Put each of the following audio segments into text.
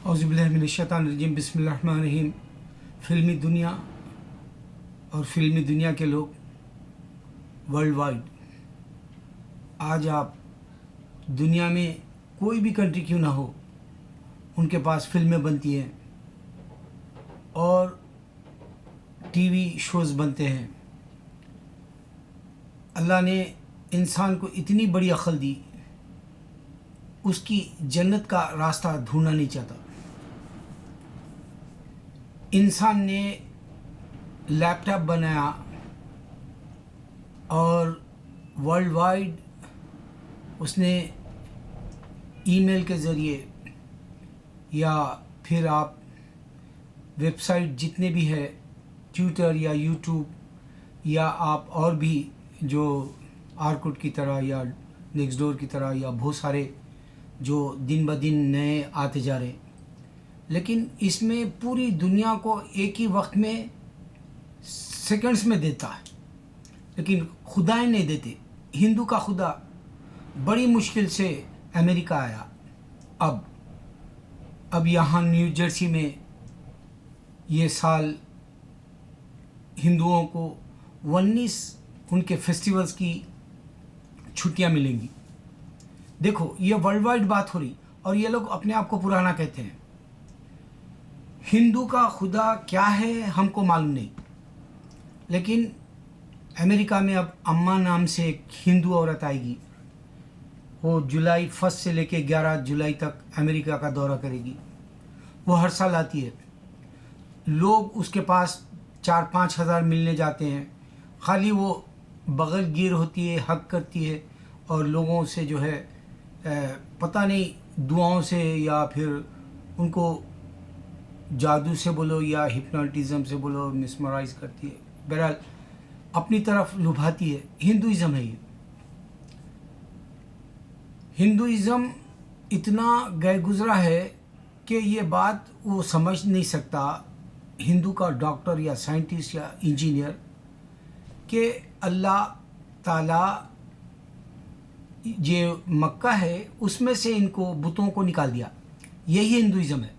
औज़ुबिल्लाहि मिनश्शैतानिर्रजीम बिस्मिल्लाहिर्रहमानिर्रहीम। फ़िल्मी दुनिया और फ़िल्मी दुनिया के लोग वर्ल्ड वाइड, आज आप दुनिया में कोई भी कंट्री क्यों ना हो, उनके पास फ़िल्में बनती हैं और टीवी शोज़ बनते हैं। अल्लाह ने इंसान को इतनी बड़ी अक़ल दी, उसकी जन्नत का रास्ता ढूंढना नहीं चाहता। इंसान ने लैपटॉप बनाया और वर्ल्ड वाइड उसने ईमेल के ज़रिए या फिर आप वेबसाइट जितने भी है, ट्विटर या यूट्यूब या आप और भी जो आर्कुट की तरह या नेक्स्ट डोर की तरह या बहुत सारे जो दिन ब दिन नए आते जा रहे, लेकिन इसमें पूरी दुनिया को एक ही वक्त में सेकंड्स में देता है, लेकिन खुदाएँ नहीं देते। हिंदू का खुदा बड़ी मुश्किल से अमेरिका आया। अब यहाँ न्यू जर्सी में ये साल हिंदुओं को 19 उनके फेस्टिवल्स की छुट्टियां मिलेंगी। देखो, ये वर्ल्ड वाइड बात हो रही और ये लोग अपने आप को पुराना कहते हैं। हिंदू का खुदा क्या है हमको मालूम नहीं, लेकिन अमेरिका में अब अम्मा नाम से एक हिंदू औरत आएगी। वो जुलाई 1 से लेके 11 जुलाई तक अमेरिका का दौरा करेगी। वो हर साल आती है। लोग उसके पास 4-5 हज़ार मिलने जाते हैं। खाली वो बगल गिर होती है, हक करती है और लोगों से जो है पता नहीं दुआओं से या फिर उनको जादू से बोलो या हिप्नोटिज़म से बोलो, मिसमराइज़ करती है। बहरहाल अपनी तरफ लुभाती है। हिंदुइज़्म है ये। हिंदुइज़्म इतना गए गुज़रा है कि ये बात वो समझ नहीं सकता, हिंदू का डॉक्टर या साइंटिस्ट या इंजीनियर, कि अल्लाह ताला जो मक्का है उसमें से इनको बुतों को निकाल दिया। यही हिंदुइज़्म है।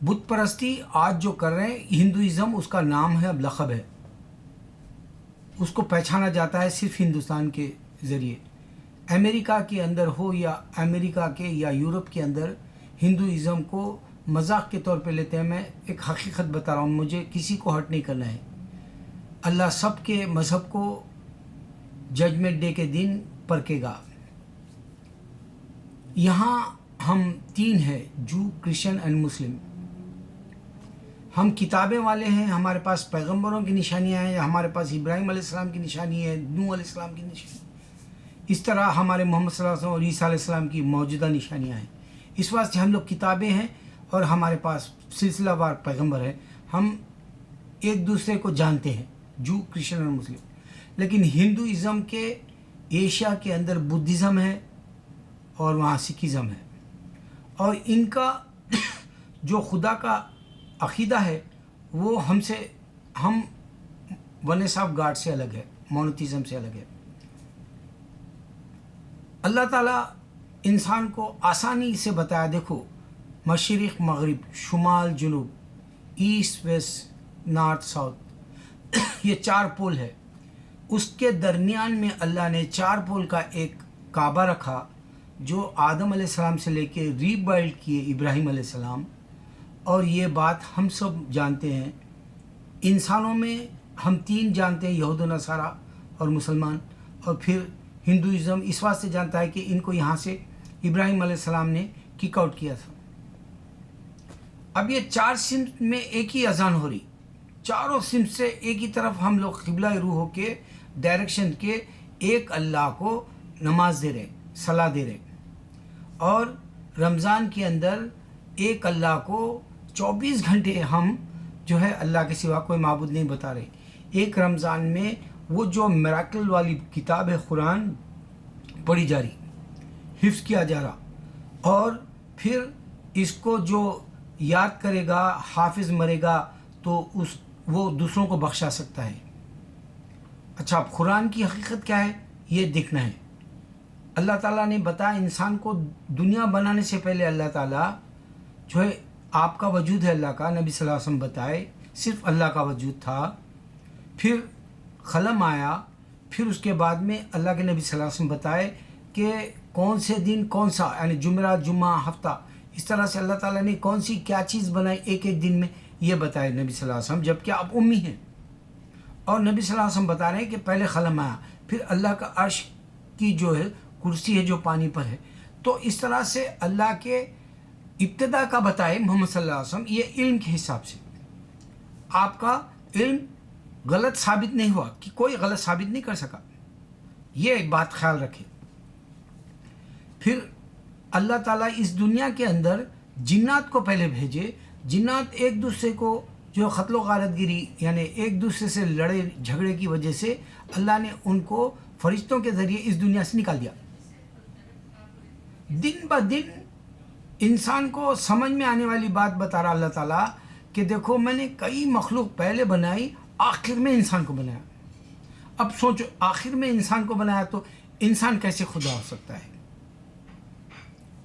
बुत परस्ती आज जो कर रहे हैं, हिंदुइज़्म उसका नाम है, अब लक़ब है। उसको पहचाना जाता है सिर्फ हिंदुस्तान के ज़रिए। अमेरिका के अंदर हो या अमेरिका के या यूरोप के अंदर हिंदुइज़्म को मजाक के तौर पे लेते हैं। मैं एक हकीकत बता रहा हूँ, मुझे किसी को हर्ट नहीं करना है। अल्लाह सब के मज़हब को जजमेंट डे के दिन परखेगा। यहाँ हम 3 हैं, जू, क्रिश्चियन एंड मुस्लिम। हम किताबें वाले हैं, हमारे पास पैगंबरों की निशानियाँ हैं, हमारे पास इब्राहिम अलैहिस्सलाम की निशानी है, नूह अलैहिस्सलाम की निशानी। इस तरह हमारे मोहम्मद सल्लल्लाहु अलैहि वसल्लम और ईसा अलैहिस्सलाम की मौजूदा निशानियाँ हैं। इस वास्ते हम लोग किताबें हैं और हमारे पास सिलसिलावार पैगंबर है। हम एक दूसरे को जानते हैं, जू, क्रिश्चियन और मुस्लिम। लेकिन हिंदुइज़्म के एशिया के अंदर बुद्धिज़्म है और वहाँ सिखिज़्म है, और इनका जो खुदा का अक़ीदा है वो हम वनेस ऑफ गॉड से अलग है, मोनोथिज़्म से अलग है। अल्लाह ताला इंसान को आसानी से बताया, देखो, मशरिक़ मग़रिब, शुमाल जुनूब, ईस्ट वेस्ट नॉर्थ साउथ, ये 4 पोल है। उसके दरमियान में अल्लाह ने 4 पोल का एक काबा रखा, जो आदम अलैहिस्सलाम से लेके रीबिल्ड किए इब्राहिम अलैहिस्सलाम। और ये बात हम सब जानते हैं। इंसानों में हम 3 जानते हैं, यहूद नसारा और मुसलमान, और फिर हिंदुइज़्म इस वास्ते जानता है कि इनको यहाँ से इब्राहिम अलैहिस्सलाम ने किक आउट किया था। अब ये 4 सिम्त में एक ही अजान हो रही, चारों सिम्त से एक ही तरफ हम लोग क़िबला रूह होके डायरेक्शन के एक अल्लाह को नमाज दे रहे, सला दे रहे। और रमज़ान के अंदर एक अल्लाह को 24 घंटे हम जो है अल्लाह के सिवा कोई माबूद नहीं बता रहे। एक रमज़ान में वो जो मिराकल वाली किताब है कुरान पढ़ी जा रही, हिफ्ज़ किया जा रहा, और फिर इसको जो याद करेगा, हाफिज़ मरेगा तो वो दूसरों को बख्शा सकता है। अच्छा, अब कुरान की हकीकत क्या है ये देखना है। अल्लाह ताला ने बताया इंसान को दुनिया बनाने से पहले अल्लाह ताला जो है आपका वजूद है अल्लाह का, नबी सल्लल्लाहु अलैहि वसल्लम बताए सिर्फ अल्लाह का वजूद था। फिर क़लम आया, फिर उसके बाद में अल्लाह के नबी सल्लल्लाहु अलैहि वसल्लम बताए कि कौन से दिन कौन सा, यानी जुमेरात, जुम्मा, हफ्ता, इस तरह से अल्लाह ताला ने कौन सी क्या चीज़ बनाई एक एक दिन में, ये बताए नबी सल्लल्लाहु अलैहि वसल्लम, जबकि आप उम्मी हैं। और नबी सल्लल्लाहु अलैहि वसल्लम बता रहे हैं कि पहले क़लम आया, फिर अल्लाह का अर्श की जो है कुर्सी है जो पानी पर है। तो इस तरह से अल्लाह के इब्तिदा का बताए मोहम्मद सल्लल्लाहु अलैहि वसल्लम, ये इल्म के हिसाब से। आपका इल्म गलत साबित नहीं हुआ, कि कोई गलत साबित नहीं कर सका, ये एक बात ख्याल रखें। फिर अल्लाह ताला इस दुनिया के अंदर जिन्नात को पहले भेजे। जिन्नात एक दूसरे को जो क़त्ल गारतगिरी, यानी एक दूसरे से लड़े झगड़े की वजह से अल्लाह ने उनको फरिश्तों के ज़रिए इस दुनिया से निकाल दिया। दिन ब दिन इंसान को समझ में आने वाली बात बता रहा अल्लाह ताला कि देखो मैंने कई मखलूक पहले बनाई, आखिर में इंसान को बनाया। अब सोचो, आखिर में इंसान को बनाया तो इंसान कैसे खुदा हो सकता है?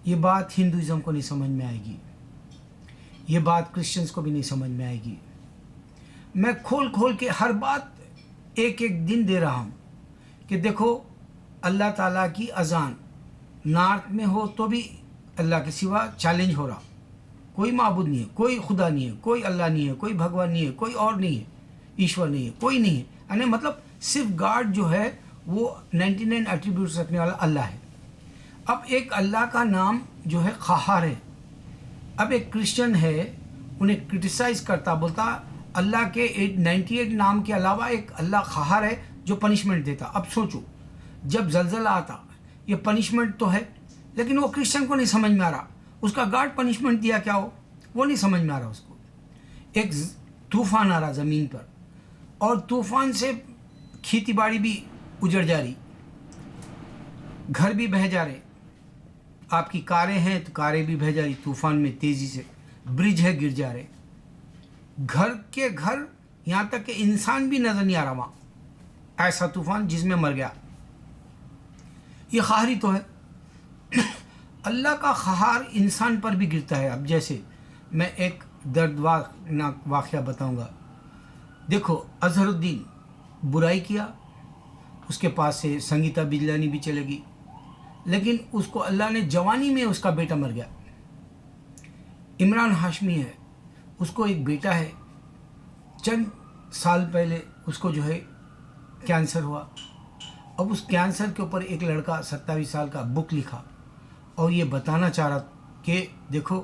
ये बात हिंदुज़म को नहीं समझ में आएगी, ये बात क्रिश्चियंस को भी नहीं समझ में आएगी। मैं खोल खोल के हर बात एक एक दिन दे रहा हूँ कि देखो अल्लाह ताला की अजान नॉर्थ में हो तो भी अल्लाह के सिवा चैलेंज हो रहा, कोई माबूद नहीं है, कोई खुदा नहीं है, कोई अल्लाह नहीं है, कोई भगवान नहीं है, कोई और नहीं है, ईश्वर नहीं है, कोई नहीं है, यानी मतलब सिर्फ गॉड जो है वो 99 एट्रीब्यूट्स रखने वाला अल्लाह है। अब एक अल्लाह का नाम जो है क़हार है। अब एक क्रिश्चियन है, उन्हें क्रिटिसाइज़ करता, बोलता अल्लाह के 98 नाम के अलावा एक अल्लाह क़हार है जो पनिशमेंट देता। अब सोचो, जब जलजला आता, ये पनिशमेंट तो है, लेकिन वो क्रिश्चियन को नहीं समझ में आ रहा, उसका गॉड पनिशमेंट दिया क्या हो, वो नहीं समझ में आ रहा उसको। एक तूफ़ान आ रहा ज़मीन पर, और तूफ़ान से खेती बाड़ी भी उजड़ जा रही, घर भी बह जा रहे, आपकी कारें हैं तो कारें भी बह जा रही तूफ़ान में तेज़ी से, ब्रिज है गिर जा रहे, घर के घर, यहाँ तक कि इंसान भी नज़र नहीं आ रहा वहाँ, ऐसा तूफ़ान जिसमें मर गया। ये क़हारी तो है। अल्लाह का क़हार इंसान पर भी गिरता है। अब जैसे मैं एक दर्दनाक वाक़या बताऊंगा। देखो, अज़हरुद्दीन बुराई किया, उसके पास से संगीता बिजलानी भी चलेगी, लेकिन उसको अल्लाह ने जवानी में उसका बेटा मर गया। इमरान हाशमी है, उसको एक बेटा है, चंद साल पहले उसको जो है कैंसर हुआ। अब उस कैंसर के ऊपर एक लड़का 27 साल का बुक लिखा और ये बताना चाह रहा कि देखो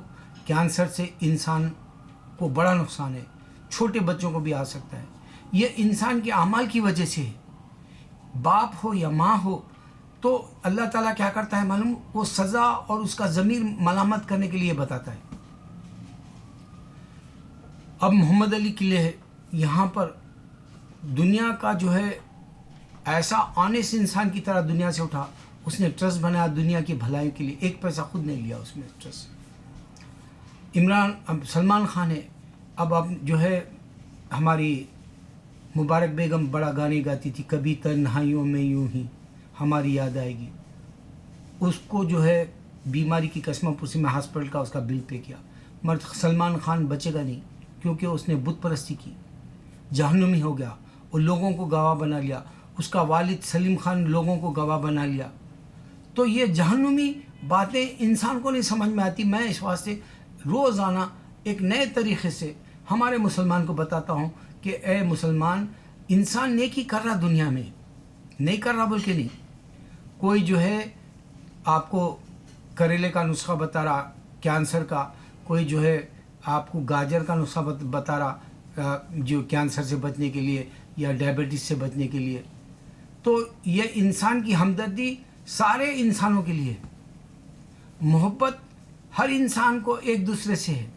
कैंसर से इंसान को बड़ा नुकसान है, छोटे बच्चों को भी आ सकता है। ये इंसान के अमाल की वजह से है। बाप हो या माँ हो तो अल्लाह ताला क्या करता है मालूम, वो सज़ा और उसका ज़मीर मलामत करने के लिए बताता है। अब मोहम्मद अली किले है, यहाँ पर दुनिया का जो है ऐसा ऑनेस्ट इंसान की तरह दुनिया से उठा, उसने ट्रस्ट बनाया दुनिया की भलाई के लिए, एक पैसा खुद नहीं लिया उसमें ट्रस्ट। अब सलमान खान है, अब जो है हमारी मुबारक बेगम बड़ा गाने गाती थी, कभी तन्हाइयों में यूं ही हमारी याद आएगी। उसको जो है बीमारी की कसमापुरसी में हॉस्पिटल का उसका बिल पे किया, मगर सलमान खान बचेगा नहीं, क्योंकि उसने बुत परस्ती की, जहन्नुमी हो गया, और लोगों को गवाह बना लिया। उसका वालिद सलीम खान लोगों को गवाह बना लिया। तो ये जहन्नुमी बातें इंसान को नहीं समझ में आती। मैं इस वास्ते रोज़ाना एक नए तरीक़े से हमारे मुसलमान को बताता हूँ कि ए मुसलमान, इंसान नेकी कर रहा दुनिया में, नहीं कर रहा बोल के नहीं। कोई जो है आपको करेले का नुस्खा बता रहा कैंसर का, कोई जो है आपको गाजर का नुस्खा बता रहा जो कैंसर से बचने के लिए या डायबिटीज़ से बचने के लिए। तो ये इंसान की हमदर्दी सारे इंसानों के लिए, मोहब्बत हर इंसान को एक दूसरे से है,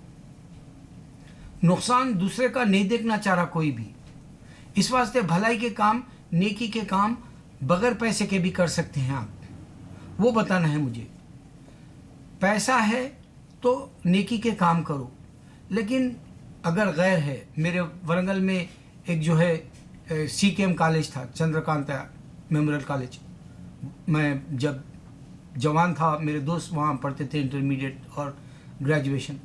नुकसान दूसरे का नहीं देखना चाह रहा कोई भी। इस वास्ते भलाई के काम, नेकी के काम बगैर पैसे के भी कर सकते हैं आप, वो बताना है मुझे। पैसा है तो नेकी के काम करो, लेकिन अगर गैर है, मेरे वरंगल में एक जो है CKM कॉलेज था, चंद्रकांता मेमोरियल कॉलेज, मैं जब जवान था मेरे दोस्त वहाँ पढ़ते थे इंटरमीडिएट और ग्रेजुएशन।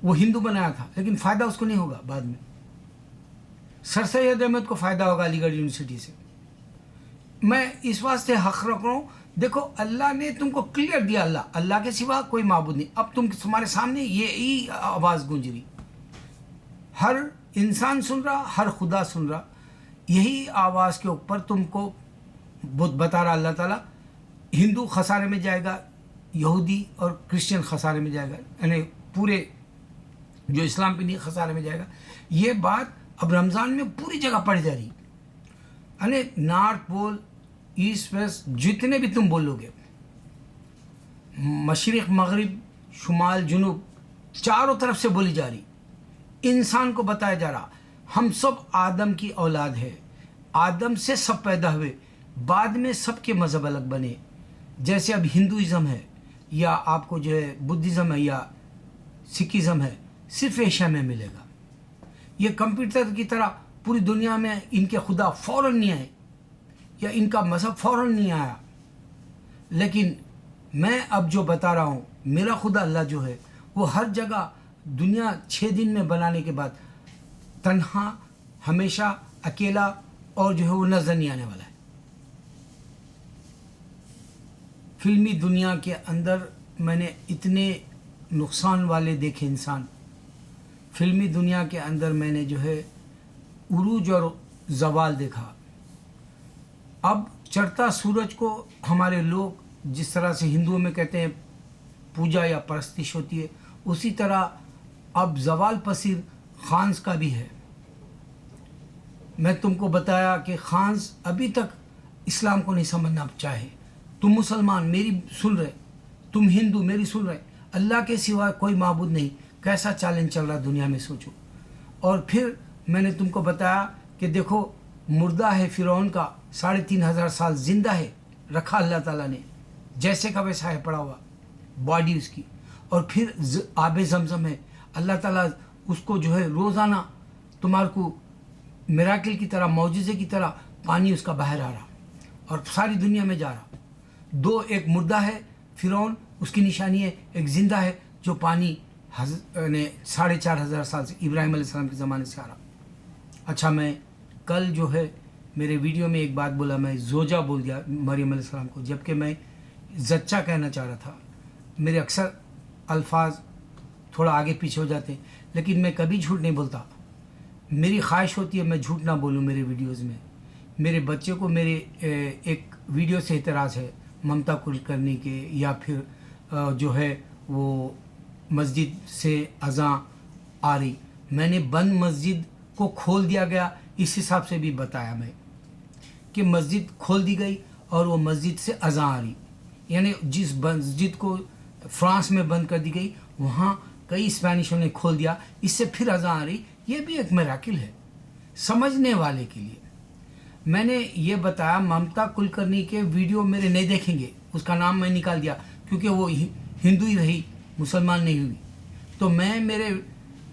वो हिंदू बनाया था, लेकिन फ़ायदा उसको नहीं होगा बाद में। सर सैयद अहमद को फ़ायदा होगा अलीगढ़ यूनिवर्सिटी से। मैं इस वास्ते हक़ रख रहा हूँ। देखो, अल्लाह ने तुमको क्लियर दिया, अल्लाह के सिवा कोई माबूद नहीं। अब तुम्हारे सामने ये ही आवाज़ गूंज रही, हर इंसान सुन रहा, हर खुदा सुन रहा। यही आवाज़ के ऊपर तुमको बता रहा अल्लाह ताला, हिंदू खसारे में जाएगा, यहूदी और क्रिश्चियन खसारे में जाएगा, यानी पूरे जो इस्लाम पे नहीं खसारे में जाएगा। ये बात अब रमज़ान में पूरी जगह पड़ जा रही, यानी नॉर्थ पोल, ईस्ट वेस्ट, जितने भी तुम बोलोगे, मशरिक़ मगरिब, शुमाल जुनूब, चारों तरफ से बोली जा रही। इंसान को बताया जा रहा हम सब आदम की औलाद है, आदम से सब पैदा हुए, बाद में सबके मज़हब अलग बने। जैसे अब हिंदुइज़म है या आपको जो है बुद्धिज़्म है या सिखिज़म है, सिर्फ एशिया में मिलेगा। ये कंप्यूटर की तरह पूरी दुनिया में इनके खुदा फ़ौरन नहीं आए या इनका मज़हब फ़ौरन नहीं आया। लेकिन मैं अब जो बता रहा हूँ, मेरा खुदा अल्लाह जो है वो हर जगह दुनिया 6 दिन में बनाने के बाद तन्हा, हमेशा अकेला, और जो है वो नज़र नहीं आने वाला है। फिल्मी दुनिया के अंदर मैंने इतने नुकसान वाले देखे इंसान। फिल्मी दुनिया के अंदर मैंने जो है उरूज और ज़वाल देखा। अब चढ़ता सूरज को हमारे लोग जिस तरह से हिंदुओं में कहते हैं पूजा या परस्तिश होती है, उसी तरह अब ज़वाल पसीर खान्स का भी है। मैं तुमको बताया कि खान्स अभी तक इस्लाम को नहीं समझना चाहे। तुम मुसलमान मेरी सुन रहे, तुम हिंदू मेरी सुन रहे, अल्लाह के सिवा कोई माबूद नहीं। कैसा चैलेंज चल रहा दुनिया में सोचो। और फिर मैंने तुमको बताया कि देखो, मुर्दा है फ़िरौन का, 3500 साल ज़िंदा है, रखा अल्लाह ताला ने, जैसे का वैसा है पड़ा हुआ बॉडी उसकी। और फिर आबे ज़मज़म है, अल्लाह ताला उसको जो है रोज़ाना तुम्हारे को मिराकिल की तरह, मौजूज़े की तरह पानी उसका बाहर आ रहा और सारी दुनिया में जा रहा। दो, एक मुर्दा है फ़िरौन, उसकी निशानी है, एक ज़िंदा है जो पानी ने 4500 साल से इब्राहिम अलैहिस्सलाम के ज़माने से आ रहा। अच्छा, मैं कल जो है मेरे वीडियो में एक बात बोला, मैं जोजा बोल दिया मरियम अलैहिस्सलाम को, जबकि मैं जच्चा कहना चाह रहा था। मेरे अक्सर अल्फाज थोड़ा आगे पीछे हो जाते हैं, लेकिन मैं कभी झूठ नहीं बोलता। मेरी ख्वाहिश होती है मैं झूठ ना बोलूँ मेरे वीडियोज़ में। मेरे बच्चे को मेरे एक वीडियो से एतराज़ है, ममता कुलकर्णी के, या फिर जो है वो मस्जिद से अज़ां आ रही, मैंने बंद मस्जिद को खोल दिया गया, इस हिसाब से भी बताया मैं कि मस्जिद खोल दी गई और वो मस्जिद से अज़ां आ रही। यानी जिस मस्जिद को फ्रांस में बंद कर दी गई, वहाँ कई स्पेनिशों ने खोल दिया, इससे फिर अज़ां आ रही। ये भी एक मिराकिल है समझने वाले के लिए। मैंने ये बताया, ममता कुलकर्णी के वीडियो मेरे नहीं देखेंगे, उसका नाम मैं निकाल दिया, क्योंकि वो हिंदू ही रही, मुसलमान नहीं हुई। तो मैं मेरे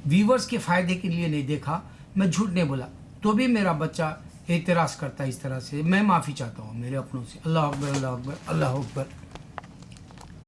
व्यूवर्स के फ़ायदे के लिए नहीं देखा, मैं झूठ नहीं बोला। तो भी मेरा बच्चा एतराज़ करता है इस तरह से, मैं माफ़ी चाहता हूँ मेरे अपनों से। अल्लाह अकबर, अल्लाह अकबर, अल्लाह अकबर।